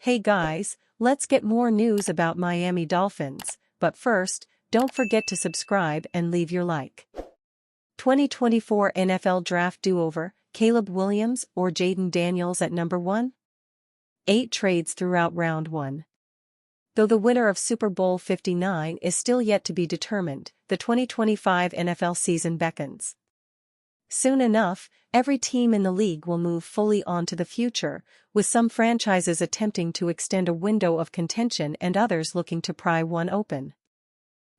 Hey guys, let's get more news about Miami Dolphins, but first, don't forget to subscribe and leave your like. 2024 NFL Draft Do-Over, Caleb Williams or Jayden Daniels at number 1? 8 trades throughout Round 1. Though the winner of Super Bowl 59 is still yet to be determined, the 2025 NFL season beckons. Soon enough, every team in the league will move fully on to the future, with some franchises attempting to extend a window of contention and others looking to pry one open.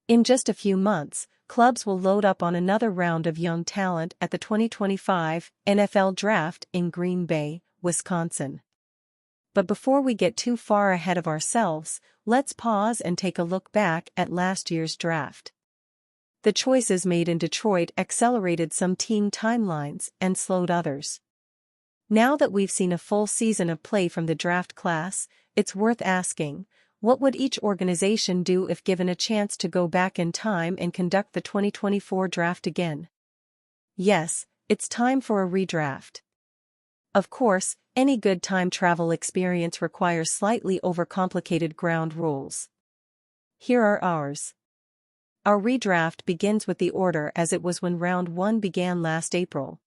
In just a few months, clubs will load up on another round of young talent at the 2025 NFL Draft in Green Bay, Wisconsin. But before we get too far ahead of ourselves, let's pause and take a look back at last year's draft. The choices made in Detroit accelerated some team timelines and slowed others. Now that we've seen a full season of play from the draft class, it's worth asking, what would each organization do if given a chance to go back in time and conduct the 2024 draft again? Yes, it's time for a redraft. Of course, any good time travel experience requires slightly overcomplicated ground rules. Here are ours. Our redraft begins with the order as it was when Round 1 began last April.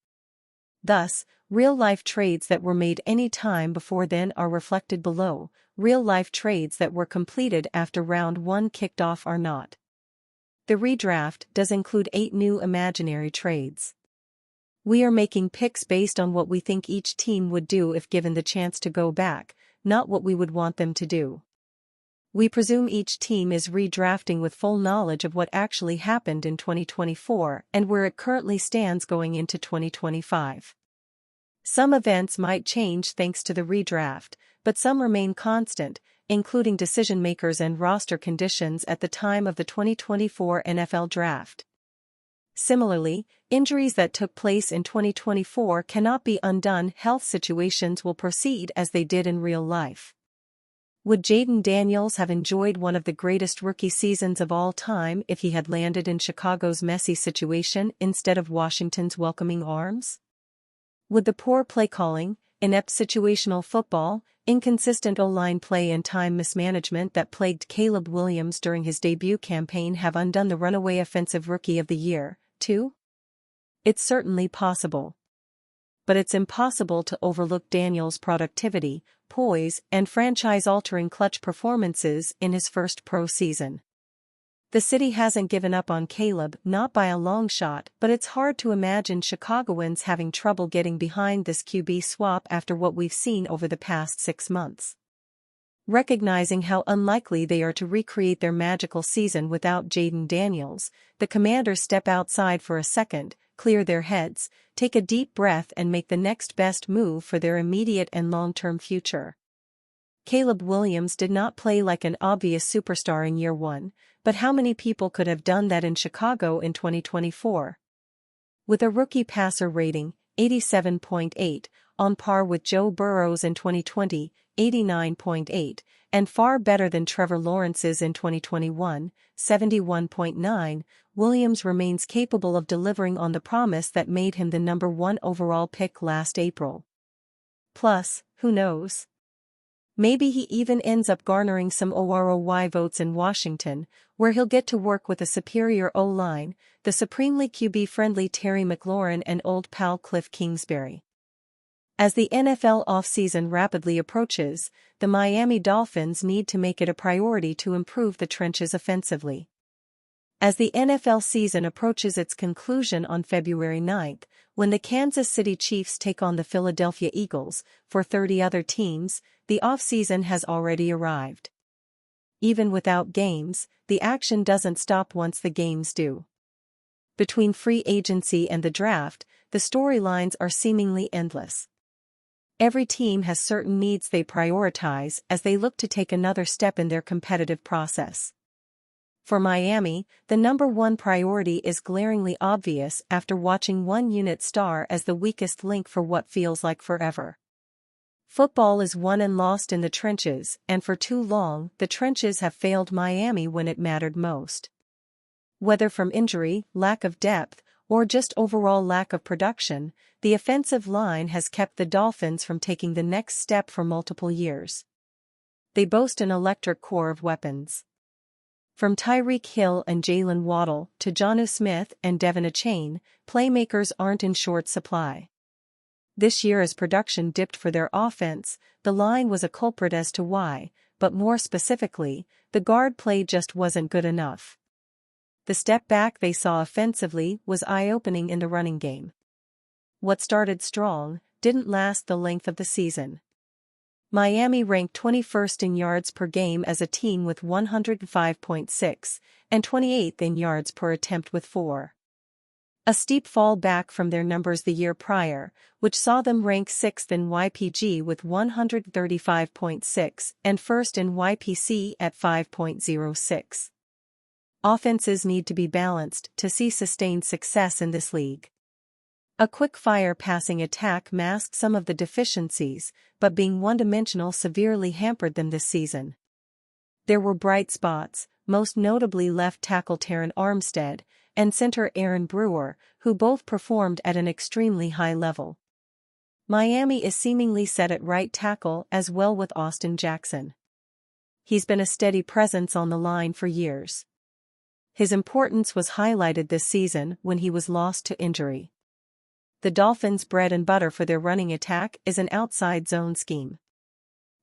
Thus, real-life trades that were made any time before then are reflected below, real-life trades that were completed after Round 1 kicked off are not. The redraft does include 8 new imaginary trades. We are making picks based on what we think each team would do if given the chance to go back, not what we would want them to do. We presume each team is redrafting with full knowledge of what actually happened in 2024 and where it currently stands going into 2025. Some events might change thanks to the redraft, but some remain constant, including decision makers and roster conditions at the time of the 2024 NFL Draft. Similarly, injuries that took place in 2024 cannot be undone. Health situations will proceed as they did in real life. Would Jayden Daniels have enjoyed one of the greatest rookie seasons of all time if he had landed in Chicago's messy situation instead of Washington's welcoming arms? Would the poor play calling, inept situational football, inconsistent O-line play and time mismanagement that plagued Caleb Williams during his debut campaign have undone the runaway offensive rookie of the year, too? It's certainly possible. But it's impossible to overlook Daniels' productivity, poise, and franchise-altering clutch performances in his first pro season. The city hasn't given up on Caleb, not by a long shot, but it's hard to imagine Chicagoans having trouble getting behind this QB swap after what we've seen over the past 6 months. Recognizing how unlikely they are to recreate their magical season without Jayden Daniels, the Commanders step outside for a second, clear their heads, take a deep breath and make the next best move for their immediate and long-term future. Caleb Williams did not play like an obvious superstar in year 1, but how many people could have done that in Chicago in 2024? With a rookie passer rating, 87.8, on par with Joe Burrow's in 2020, 89.8, and far better than Trevor Lawrence's in 2021, 71.9, Williams remains capable of delivering on the promise that made him the number 1 overall pick last April. Plus, who knows? Maybe he even ends up garnering some OROY votes in Washington, where he'll get to work with a superior O-line, the supremely QB-friendly Terry McLaurin and old pal Cliff Kingsbury. As the NFL offseason rapidly approaches, the Miami Dolphins need to make it a priority to improve the trenches offensively. As the NFL season approaches its conclusion on February 9, when the Kansas City Chiefs take on the Philadelphia Eagles, for 30 other teams, the offseason has already arrived. Even without games, the action doesn't stop once the games do. Between free agency and the draft, the storylines are seemingly endless. Every team has certain needs they prioritize as they look to take another step in their competitive process. For Miami, the number 1 priority is glaringly obvious after watching one unit star as the weakest link for what feels like forever. Football is won and lost in the trenches, and for too long, the trenches have failed Miami when it mattered most. Whether from injury, lack of depth, or just overall lack of production, the offensive line has kept the Dolphins from taking the next step for multiple years. they boast an electric core of weapons. From Tyreek Hill and Jalen Waddle to Jonnu Smith and Devin Achane, playmakers aren't in short supply. This year as production dipped for their offense, the line was a culprit as to why, but more specifically, the guard play just wasn't good enough. The step back they saw offensively was eye-opening in the running game. What started strong didn't last the length of the season. Miami ranked 21st in yards per game as a team with 105.6, and 28th in yards per attempt with 4. A steep fall back from their numbers the year prior, which saw them rank 6th in YPG with 135.6 and 1st in YPC at 5.06. Offenses need to be balanced to see sustained success in this league. A quick-fire passing attack masked some of the deficiencies, but being one-dimensional severely hampered them this season. There were bright spots, most notably left tackle Terron Armstead and center Aaron Brewer, who both performed at an extremely high level. Miami is seemingly set at right tackle as well with Austin Jackson. He's been a steady presence on the line for years. His importance was highlighted this season when he was lost to injury. The Dolphins' bread and butter for their running attack is an outside zone scheme.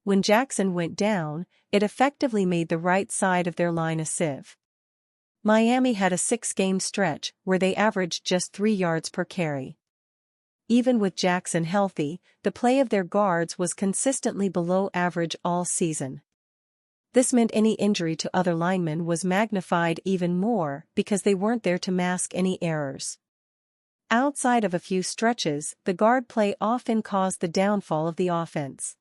When Jackson went down, it effectively made the right side of their line a sieve. Miami had a 6-game stretch where they averaged just 3 yards per carry. Even with Jackson healthy, the play of their guards was consistently below average all season. This meant any injury to other linemen was magnified even more because they weren't there to mask any errors. Outside of a few stretches, the guard play often caused the downfall of the offense.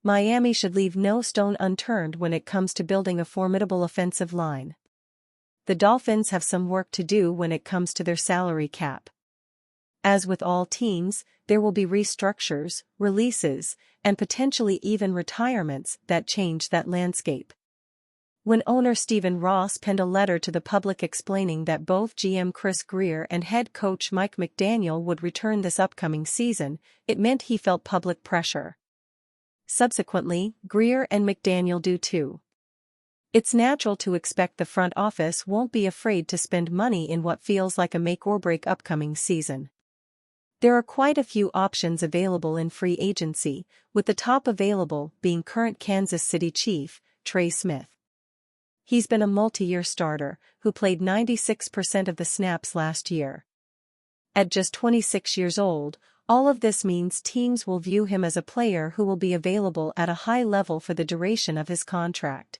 Miami should leave no stone unturned when it comes to building a formidable offensive line. The Dolphins have some work to do when it comes to their salary cap. As with all teams, there will be restructures, releases, and potentially even retirements that change that landscape. When owner Stephen Ross penned a letter to the public explaining that both GM Chris Grier and head coach Mike McDaniel would return this upcoming season, it meant he felt public pressure. Subsequently, Grier and McDaniel do too. It's natural to expect the front office won't be afraid to spend money in what feels like a make-or-break upcoming season. There are quite a few options available in free agency, with the top available being current Kansas City Chief, Trey Smith. He's been a multi-year starter, who played 96% of the snaps last year. At just 26 years old, all of this means teams will view him as a player who will be available at a high level for the duration of his contract.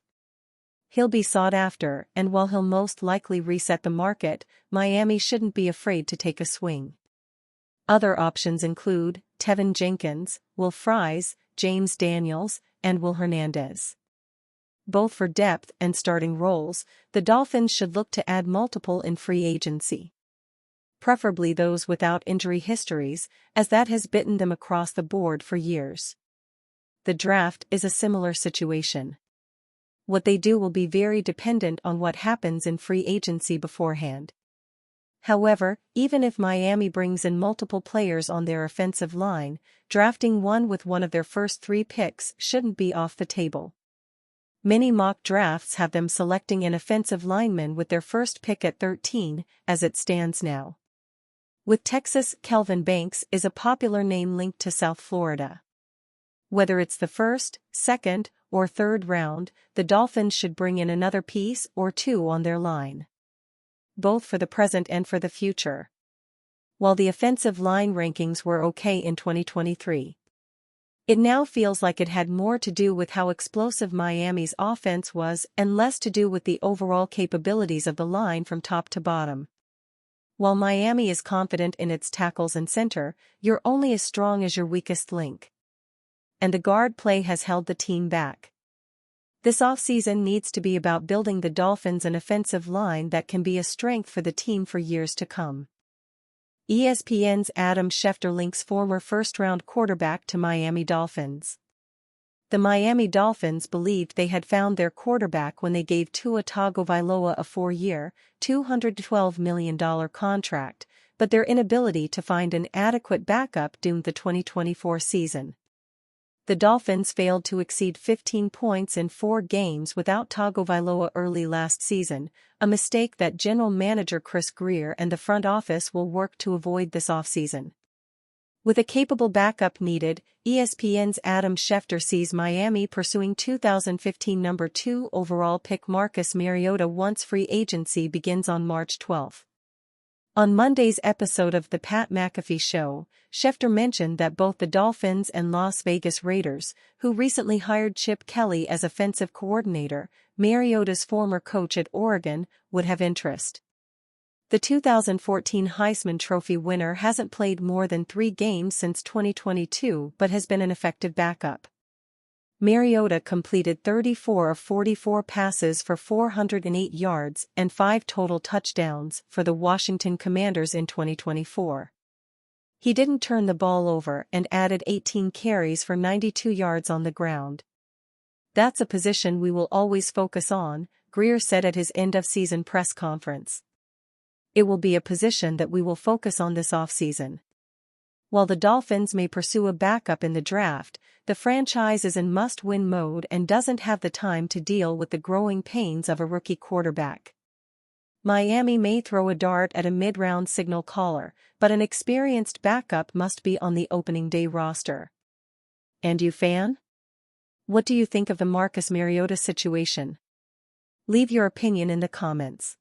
He'll be sought after, and while he'll most likely reset the market, Miami shouldn't be afraid to take a swing. Other options include Tevin Jenkins, Will Fries, James Daniels, and Will Hernandez. Both for depth and starting roles, the Dolphins should look to add multiple in free agency. Preferably those without injury histories, as that has bitten them across the board for years. The draft is a similar situation. What they do will be very dependent on what happens in free agency beforehand. However, even if Miami brings in multiple players on their offensive line, drafting one with one of their first 3 picks shouldn't be off the table. Many mock drafts have them selecting an offensive lineman with their first pick at 13, as it stands now. With Texas, Kelvin Banks is a popular name linked to South Florida. Whether it's the first, second, or third round, the Dolphins should bring in another piece or 2 on their line. Both for the present and for the future. While the offensive line rankings were okay in 2023, it now feels like it had more to do with how explosive Miami's offense was and less to do with the overall capabilities of the line from top to bottom. While Miami is confident in its tackles and center, you're only as strong as your weakest link. And the guard play has held the team back. This offseason needs to be about building the Dolphins an offensive line that can be a strength for the team for years to come. ESPN's Adam Schefter links former first-round quarterback to Miami Dolphins. The Miami Dolphins believed they had found their quarterback when they gave Tua Tagovailoa a 4-year, $212 million contract, but their inability to find an adequate backup doomed the 2024 season. The Dolphins failed to exceed 15 points in 4 games without Tagovailoa early last season, a mistake that General Manager Chris Grier and the front office will work to avoid this offseason. With a capable backup needed, ESPN's Adam Schefter sees Miami pursuing 2015 number 2 overall pick Marcus Mariota once free agency begins on March 12. On Monday's episode of The Pat McAfee Show, Schefter mentioned that both the Dolphins and Las Vegas Raiders, who recently hired Chip Kelly as offensive coordinator, Mariota's former coach at Oregon, would have interest. The 2014 Heisman Trophy winner hasn't played more than 3 games since 2022 but has been an effective backup. Mariota completed 34 of 44 passes for 408 yards and 5 total touchdowns for the Washington Commanders in 2024. He didn't turn the ball over and added 18 carries for 92 yards on the ground. "That's a position we will always focus on," Grier said at his end-of-season press conference. "It will be a position that we will focus on this offseason." While the Dolphins may pursue a backup in the draft, the franchise is in must-win mode and doesn't have the time to deal with the growing pains of a rookie quarterback. Miami may throw a dart at a mid-round signal caller, but an experienced backup must be on the opening day roster. And you, fan? What do you think of the Marcus Mariota situation? Leave your opinion in the comments.